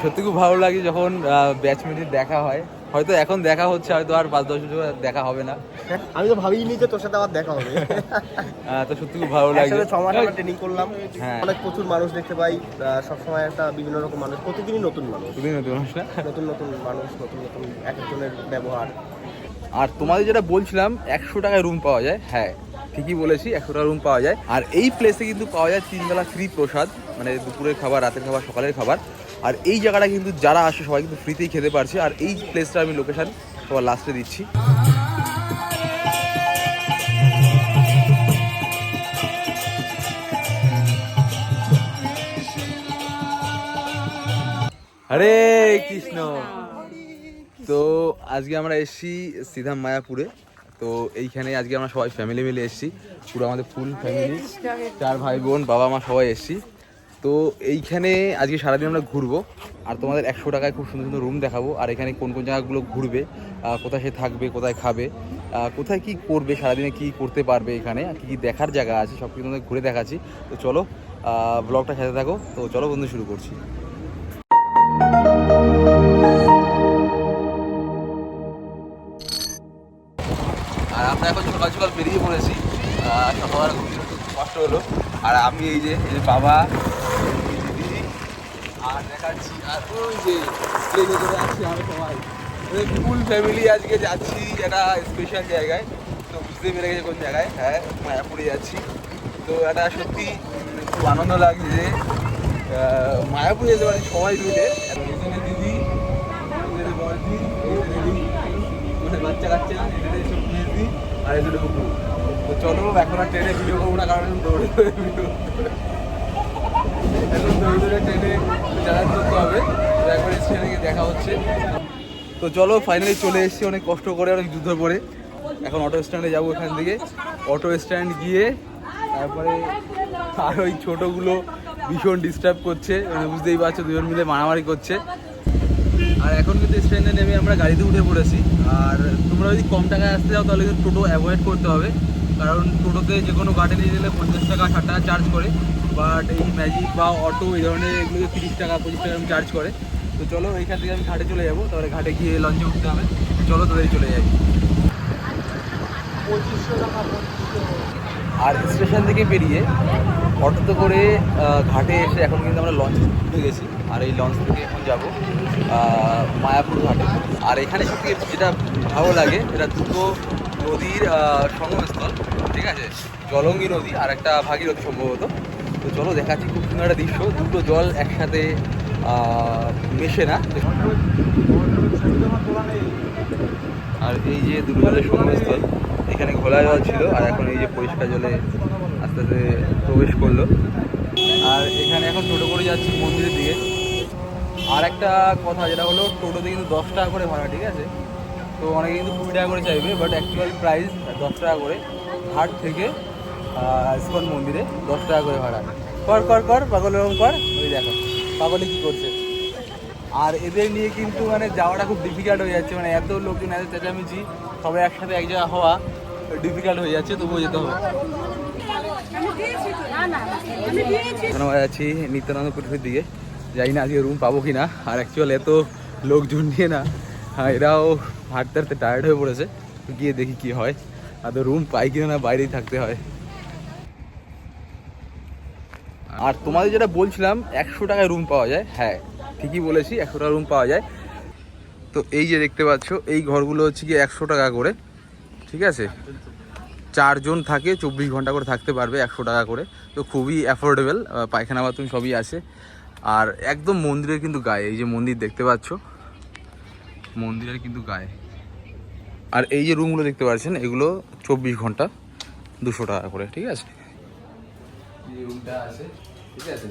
সত্যি খুব ভালো লাগে যখন ব্যাচমেটের দেখা হয়। হয়তো এখন দেখা হচ্ছে, হয়তো আর 5-10 বছর দেখা হবে না। আমি তো ভাবিনি যে তোর সাথে আবার দেখা হবে। তো সত্যি খুব ভালো লাগে। একসাথে 6 মাস আমরা ট্রেনিং করলাম। হ্যাঁ, অনেক প্রচুর মানুষ দেখতে পাই, সবসময় একটা বিভিন্ন রকম মানুষ, প্রতিদিনই নতুন মানুষ, খুবই নতুন মানুষ না? নতুন নতুন মানুষ, নতুন নতুন এক একজনের ব্যবহার। আর তোমাদের যেটা বলছিলাম 100 টাকায় রুম পাওয়া যায়, হ্যাঁ ঠিকই বলেছি, 100 টাকা রুম পাওয়া যায়। আর এই প্লেসে কিন্তু পাওয়া যায় 3 বেলা ফ্রি প্রসাদ, মানে দুপুরের খাবার, রাতের খাবার, সকালের খাবার। আর এই জায়গাটা কিন্তু যারা আসে সবাই কিন্তু ফ্রিতেই খেতে পারছে। আর এই প্লেসটা আমি লোকেশন সবার লাস্টে দিচ্ছি। হরে কৃষ্ণ। তো আজকে আমরা এসেছি সিধাম মায়াপুরে। তো এইখানে আজকে আমরা সবাই ফ্যামিলি মিলে এসেছি, পুরো আমাদের ফুল ফ্যামিলি, 4 ভাই বোন, বাবা মা সবাই এসেছি। তো এইখানে আজকে সারাদিন আমরা ঘুরবো, আর তোমাদের 100 টাকায় খুব সুন্দর সুন্দর রুম দেখাবো। আর এখানে কোন কোন জায়গাগুলো ঘুরবে, কোথায় সে থাকবে, কোথায় খাবে, কোথায় কি করবে, সারাদিনে কি করতে পারবে, এখানে কী কী দেখার জায়গা আছে সব কিছু তোমাদের ঘুরে দেখাচ্ছি। তো চলো ব্লগটা সাথে থাকো। তো চলো বন্ধু, শুরু করছি। আর আমরা এখন সকাল সকাল বেরিয়ে পড়েছি। সকাল কষ্ট হলো। আর আমি এই যে বাবা, দিদি, আর দেখাচ্ছি, আর ওই যে প্লেনে করে আছি আমরা সবাই, ফুল ফ্যামিলি আজকে যাচ্ছি একটা স্পেশাল জায়গায়। তো বুঝতে পেরে গেছে কোন জায়গায়, হ্যাঁ মায়াপুরে যাচ্ছি। তো এটা সত্যি খুব আনন্দ লাগছে যে মায়াপুরে যেতে পারি সবাই মিলে। এখানে দিদি, এখানে বড়দি, এখানে বাচ্চা কাচ্চা, এখানে সব মেয়েদি, আর এখানে কুকুর। তো চলো এখন আর ট্রেনে ভিডিও করবো না, কারণ দৌড়ে দৌড়ে ভিডিও এখন দৌড়ে দৌড়ে ট্রেনে যাতায়াত করতে হবে। তো একবার স্টেশনে গিয়ে দেখা হচ্ছে। তো চলো ফাইনালি চলে এসেছি অনেক কষ্ট করে, অনেক যুদ্ধ করে। এখন অটো স্ট্যান্ডে যাবো, এখান থেকে অটো স্ট্যান্ড গিয়ে তারপরে আর ওই ছোটোগুলো ভীষণ ডিস্টার্ব করছে, মানে বুঝতেই পারছো, দুজন মিলে মারামারি করছে। আর এখন কিন্তু স্ট্যান্ডে নেমে আমরা গাড়িতে উঠে পড়েছি। আর তোমরা যদি কম টাকায় আসতে যাও তাহলে কিন্তু টোটো অ্যাভয়েড করতে হবে, কারণ টোটোতে যে কোনো গাড়ি নিয়ে গেলে 50 টাকা 60 টাকা চার্জ করে। বাট এই ম্যাজিক বা অটো এই ধরনের এগুলোকে 30 টাকা 25 টাকা চার্জ করে। তো চলো এইখান থেকে আমি ঘাটে চলে যাবো, তারপরে ঘাটে গিয়ে লঞ্চে উঠতে হবে। চলো তোদের চলে যাই। আর স্টেশন থেকে বেরিয়ে অটোতে করে ঘাটে এসে এখন কিন্তু আমরা লঞ্চে উঠে গেছি। আর এই লঞ্চ থেকে এখন যাবো মায়াপুর ঘাটে। আর এখানে সত্যি যেটা ভালো লাগে, এটা দুটো নদীর সঙ্গমস্থল, ঠিক আছে, জলঙ্গি নদী আর একটা ভাগীরথী সম্ভবত। তো চলো দেখাচ্ছি, খুব সুন্দর একটা দৃশ্য, দুটো জল একসাথে মেশে না। আর এই যে দুটো জলের সঙ্গমস্থল, এখানে ঘোলা জল ছিল, আর এখন এই যে পরিষ্কার জলে আস্তে আস্তে প্রবেশ করলো। আর এখানে এখন টোটো করে যাচ্ছি মন্দিরের দিকে। আর একটা কথা যেটা হলো, টোটোতে কিন্তু 10 টাকা করে ভাড়া, ঠিক আছে। তো অনেকে কিন্তু 20 টাকা করে চাইবে, বাট অ্যাকচুয়াল প্রাইস 10 টাকা করে। ঘাট থেকে ইস্কন মন্দিরে 10 টাকা করে ভাড়া। কর কর কর পাগল, এরকম কর, ওই দেখো পাগলে কী করছে। আর এদের নিয়ে কিন্তু মানে যাওয়াটা খুব ডিফিকাল্ট হয়ে যাচ্ছে, মানে এত লোকজন, এত চেঁচামেচি, সবাই একসাথে এক জায়গা হওয়া ডিফিকাল্ট হয়ে যাচ্ছে, তবুও যেতে হবে। এখন আমরা যাচ্ছি নিত্যানন্দ কুটিরের দিকে, জানি না আজকে রুম পাবো কি না। আর অ্যাকচুয়াল এত লোকজন নিয়ে না, এরাও হাঁটতে হাঁটতে টায়ার্ড হয়ে পড়েছে। গিয়ে দেখি কি হয়, আর তো রুম পাই কিনা না, বাইরেই থাকতে হয়। আর তোমাদের যেটা বলছিলাম 100 টাকায় রুম পাওয়া যায়, হ্যাঁ ঠিকই বলেছি, 100 টাকা রুম পাওয়া যায়। তো এই যে দেখতে পাচ্ছ, এই ঘরগুলো হচ্ছে কি 100 টাকা করে, ঠিক আছে। 4 জন থাকে, 24 ঘন্টা করে থাকতে পারবে, 100 টাকা করে। তো খুবই অ্যাফোর্ডেবল, পায়খানা বাথরুম সবই আছে। আর একদম মন্দিরের কিন্তু গায়ে, এই যে মন্দির দেখতে পাচ্ছ, মন্দিরের কিন্তু গায়ে। আর এই যে রুমগুলো দেখতে পাচ্ছেন, এগুলো 24 ঘন্টা 200 টাকা করে, ঠিক আছে। এই রুমটা আছে, ঠিক আছে,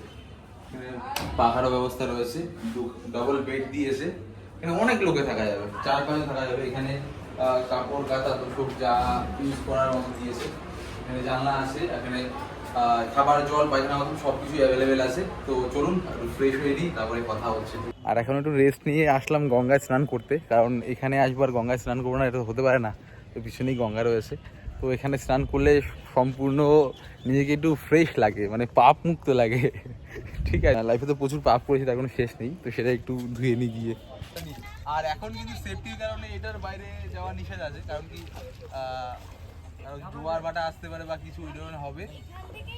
পাখারও ব্যবস্থা রয়েছে, ডবল বেড দিয়েছে। এখানে অনেক লোকে থাকা যাবে, 4-5 থাকা যাবে। এখানে কাপড় কাঁথা তো সব যা ইউজ করার মতো দিয়েছে। এখানে জানলা আছে, এখানে খাবার, জল, পায়খানা মতো সব কিছুই অ্যাভেলেবেল আছে। তো চলুন ফ্রেশ হয়ে নিই, তারপরে কথা হচ্ছে। আর এখন একটু রেস্ট নিয়ে আসলাম গঙ্গায় স্নান করতে, কারণ এখানে আসবো আর গঙ্গায় স্নান করবো না, এটা হতে পারে না। তো পিছনেই গঙ্গা রয়েছে, তো এখানে স্নান করলে সম্পূর্ণ নিজেকে একটু ফ্রেশ লাগে, মানে পাপ মুক্ত লাগে। ঠিক আছে, লাইফে তো প্রচুর পাপ করেছি, তার কোনো শেষ নেই, তো সেটা একটু ধুয়ে নিয়ে গিয়ে। আর এখন কিন্তু সেফটির কারণে এটার বাইরে যাওয়া নিষেধ আছে, কারণ কি জোয়ার বাটা আসতে পারে বা কিছু ওই ধরনের হবে,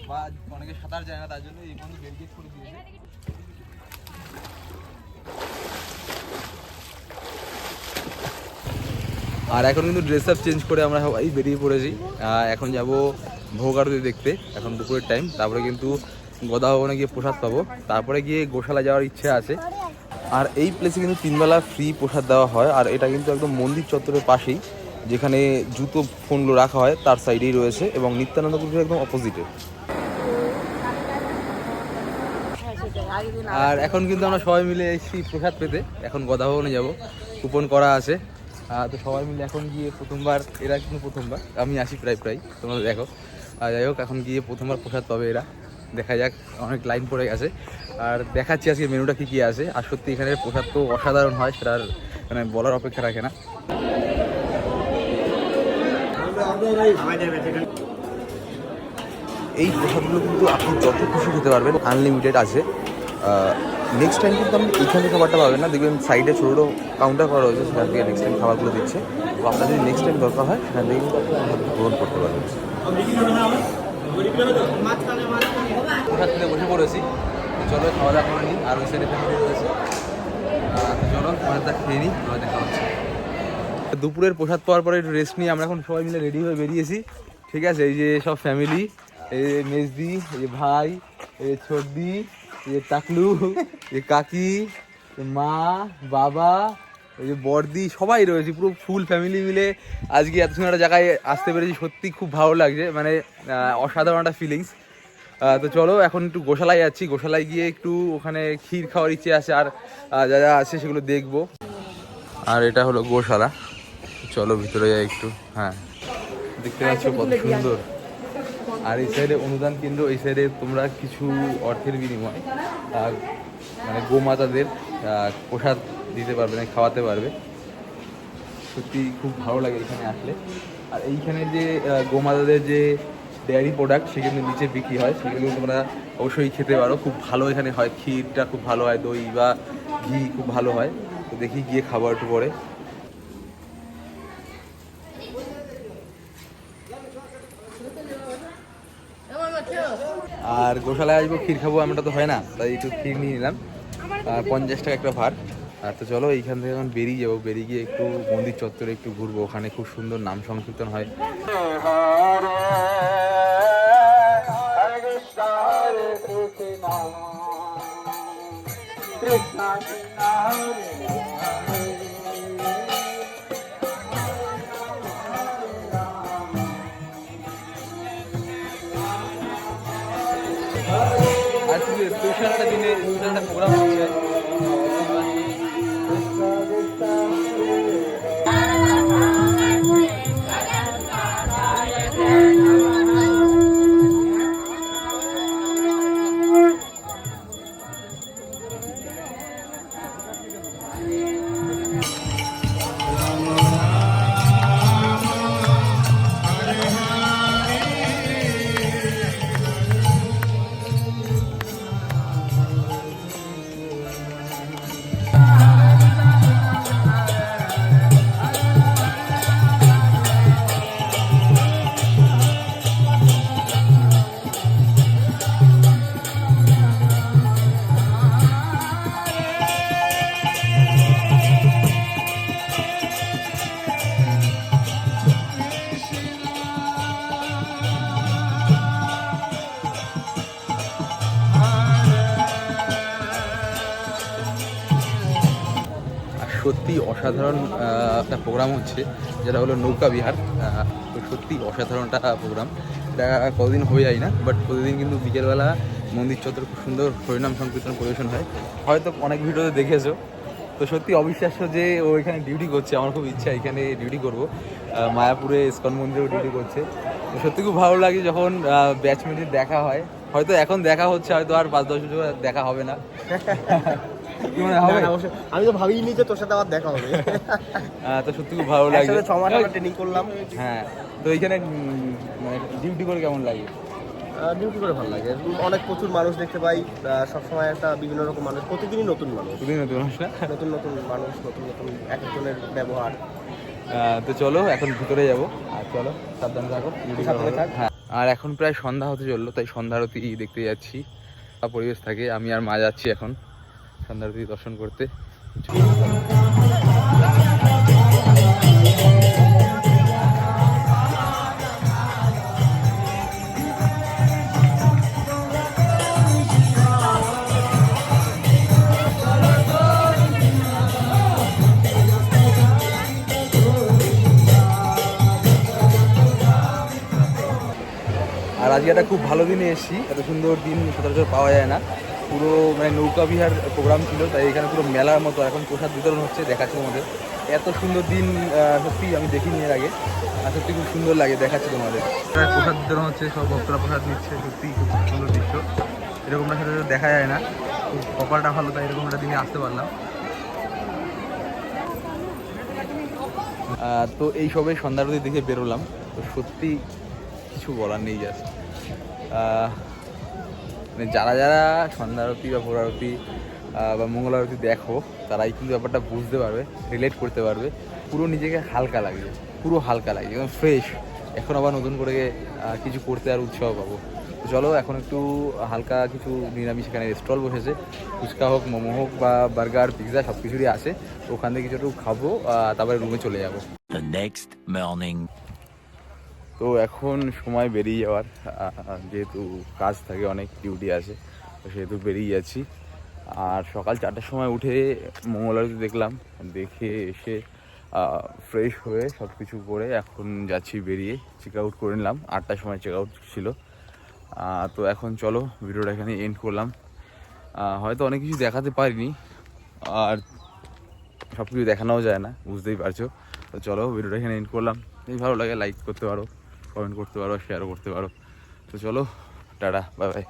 বা অনেকে সাঁতার যায় না, তার জন্য এই বন্ধু ব্যারিকেড করে দিয়েছে। আর এখন কিন্তু ড্রেস আপ চেঞ্জ করে আমরা সবাই বেরিয়ে পড়েছি। এখন যাব ভোগ আরতি দেখতে, এখন দুপুরের টাইম। তারপরে কিন্তু গদা ভবনে গিয়ে প্রসাদ পাবো, তারপরে গিয়ে গোশালা যাওয়ার ইচ্ছে আছে। আর এই প্লেসে কিন্তু 3 বেলা ফ্রি প্রসাদ দেওয়া হয়, আর এটা কিন্তু একদম মন্দির চত্বরের পাশেই, যেখানে জুতো ফোনগুলো রাখা হয় তার সাইডেই রয়েছে, এবং নিত্যানন্দ পুজোর একদম অপোজিটে। আর এখন কিন্তু আমরা সবাই মিলে এসেছি প্রসাদ পেতে, এখন গদা ভবনে যাবো, কুপন করা আছে। তো সবাই মিলে এখন গিয়ে প্রথমবার, এরা কিন্তু প্রথমবার, আমি আসি প্রায় তোমরা দেখো। আর যাই হোক, এখন গিয়ে প্রথমবার প্রসাদ পাবে এরা, দেখা যাক, অনেক লাইন পড়ে গেছে। আর দেখাচ্ছি আজকে মেনুটা কী আছে। আর সত্যি এখানে প্রসাদ তো অসাধারণ হয়, সেটা আর মানে বলার অপেক্ষা রাখে না। এই প্রসাদগুলো কিন্তু আপনি যত খুশি খেতে পারবেন, আনলিমিটেড আছে। নেক্সট টাইম কিন্তু আপনি এইখানে খাবারটা পাবেন না, দেখবেন সাইডে ছোটো ছোটো কাউন্টার করা রয়েছে, সেখান থেকে নেক্সট টাইম খাবারগুলো দিচ্ছে। তো আপনার যদি নেক্সট টাইম দরকার হয়, সেখান থেকে কিন্তু আপনি গ্রহণ করতে পারবেন। প্রসাদ খেতে বসে পড়েছি, চলো খাওয়া দাওয়া করে নিই। আর ওই সাইডে ফ্যামিলি রয়েছে, চলো খাবারটা খেয়ে নিই, দেখা হচ্ছে। দুপুরের প্রসাদ পাওয়ার পরে একটু রেস্ট নিয়ে আমরা এখন সবাই মিলে রেডি হয়ে বেরিয়েছি। ঠিক আছে, এই যে সব ফ্যামিলি, এই যে মেজদি, এই ভাই, এই ছোটদি, এই টাকলু, এই কাকি, মা, বাবা, এই যে বড়দি, সবাই রয়েছে, পুরো ফুল ফ্যামিলি মিলে আজকে এত সুন্দর একটা জায়গায় আসতে পেরেছি। সত্যি খুব ভালো লাগছে, মানে অসাধারণ একটা ফিলিংস। তো চলো এখন একটু গোশালায় যাচ্ছি, গোশালায় গিয়ে একটু ওখানে ক্ষীর খাওয়ার ইচ্ছে আছে, আর যা যা আছে সেগুলো দেখবো। আর এটা হলো গোশালা, চলো ভিতরে যাই একটু। হ্যাঁ, দেখতে পাচ্ছ কত সুন্দর। আর এই সাইডে অনুদান কেন্দ্র, এই সাইডে তোমরা কিছু অর্থের বিনিময় মানে গোমাতাদের প্রসাদ দিতে পারবে, না খাওয়াতে পারবে। সত্যি খুব ভালো লাগে এখানে আসলে। আর এইখানে যে গোমাতাদের যে ডেয়ারি প্রোডাক্ট, সেগুলো নিচে বিক্রি হয়, সেগুলো তোমরা অবশ্যই খেতে পারো, খুব ভালো এখানে হয়। ক্ষীরটা খুব ভালো হয়, দই বা ঘি খুব ভালো হয়। তো দেখি গিয়ে খাবার একটু পরে। আর গোশালায় আসবো, ক্ষীর খাবো, আমরা তো হয় না, তাই একটু ক্ষীর নিয়ে নিলাম। 50 টাকা একটা ভার। আর তো চলো এইখান থেকে এখন বেরিয়ে যাবো, বেরিয়ে গিয়ে একটু মন্দির চত্বরে একটু ঘুরবো, ওখানে খুব সুন্দর নাম সংকীর্তন হয়। আজকে স্পেশাল একটা দিনে স্পেশাল একটা প্রোগ্রাম হচ্ছে। সত্যি অসাধারণ একটা প্রোগ্রাম হচ্ছে, যেটা হলো নৌকা বিহার। তো সত্যি অসাধারণ একটা প্রোগ্রাম, এটা কতদিন হয়ে যায় না, বাট প্রতিদিন কিন্তু বিকেলবেলা মন্দির চত্বর খুব সুন্দর হরিনাম সংকীর্তন পরিবেশন হয়। হয়তো অনেক ভিডিওতে দেখেছো। তো সত্যি অবিশ্বাস্য যে ও এখানে ডিউটি করছে, আমার খুব ইচ্ছা এখানে ডিউটি করবো। মায়াপুরে ইস্কন মন্দিরেও ডিউটি করছে। তো সত্যি খুব ভালো লাগে যখন ব্যাচমেটের দেখা হয়। হয়তো এখন দেখা হচ্ছে, হয়তো আর 5-10 বছর দেখা হবে না। কি মনে হয় হবে? না, অবশ্যই। আমি তো ভাবিনি যে তোর সাথে আবার দেখা হবে। তো সত্যি খুব ভালো লাগে। একসাথে 6 মাস আমরা ট্রেনিং করলাম। হ্যাঁ, তো এইখানে মানে ডিউটি করে কেমন লাগে? ডিউটি করে ভালো লাগে, অনেক প্রচুর মানুষ দেখতে পাই, সবসময় একটা বিভিন্ন রকম মানুষ, প্রতিদিনই নতুন মানুষ, দুদিন নতুন মানুষ না? নতুন নতুন মানুষ, নতুন নতুন এক একজনের ব্যবহার। তো চলো এখন ভিতরে যাবো, আর চলো সাবধানে থাকো, সাবধানে থাক। হ্যাঁ। আর এখন প্রায় সন্ধ্যা হতে চললো, তাই সন্ধ্যা আরতি দেখতে যাচ্ছি। পরিবেশ থাকে, আমি আর মা যাচ্ছি এখন সন্ধ্যা আরতি দর্শন করতে। আর আজকে একটা খুব ভালো দিনে এসেছি, এত সুন্দর দিন সচরাচর পাওয়া যায় না। পুরো মানে নৌকা বিহার প্রোগ্রাম ছিল, তাই এখানে পুরো মেলার মতো এখন প্রসাদ বিতরণ হচ্ছে, দেখাচ্ছে তোমাদের। এত সুন্দর দিন সত্যি আমি দেখিনি এর আগে, আর সত্যি খুব সুন্দর লাগে, দেখাচ্ছে তোমাদের। প্রসাদ বিতরণ হচ্ছে, সব ভক্তরা প্রসাদ নিচ্ছে, সত্যি খুব সুন্দর দৃশ্য। এরকমটা সচরাচর দেখা যায় না, খুব কপালটা ভালো, তাই এরকম একটা দিনে আসতে পারলাম। তো এই সবে সন্ধ্যা আরতি দেখে বেরোলাম, তো সত্যি কিছু বলার নেই। জাস্ট মানে যারা যারা সন্ধ্যা আরতি বা ভোর আরতি বা মঙ্গল আরতি দেখো, তারাই কিন্তু ব্যাপারটা বুঝতে পারবে, রিলেট করতে পারবে। পুরো নিজেকে হালকা লাগবে, পুরো হালকা লাগে, এবং ফ্রেশ। এখন আবার নতুন করে কিছু করতে আর উৎসাহ পাবো। তো চলো এখন একটু হালকা কিছু নিরামিষ এখানে স্টল বসেছে, ফুচকা হোক, মোমো হোক বা বার্গার, পিৎজা সব কিছুরই আছে। তো ওখান থেকে কিছু একটু খাবো, তারপরে রুমে চলে যাবো। The next morning. তো এখন সময় বেরিয়ে যাওয়ার, যেহেতু কাজ থাকে, অনেক ডিউটি আছে, তো সেহেতু বেরিয়ে যাচ্ছি। আর সকাল 4টার সময় উঠে মঙ্গল আরতি দেখলাম, দেখে এসে ফ্রেশ হয়ে সব কিছু করে এখন যাচ্ছি বেরিয়ে। চেক আউট করে নিলাম, 8টার সময় চেক আউট ছিল। তো এখন চলো ভিডিওটা এখানে এন্ড করলাম। হয়তো অনেক কিছু দেখাতে পারিনি, আর সব কিছু দেখানোও যায় না, বুঝতেই পারছো। তো চলো ভিডিওটা এখানে এন্ড করলাম। যদি ভালো লাগে লাইক করতে পারো, কমেন্ট করতে পারো, শেয়ারও করতে পারো। তো চলো, টাটা, বাই বাই।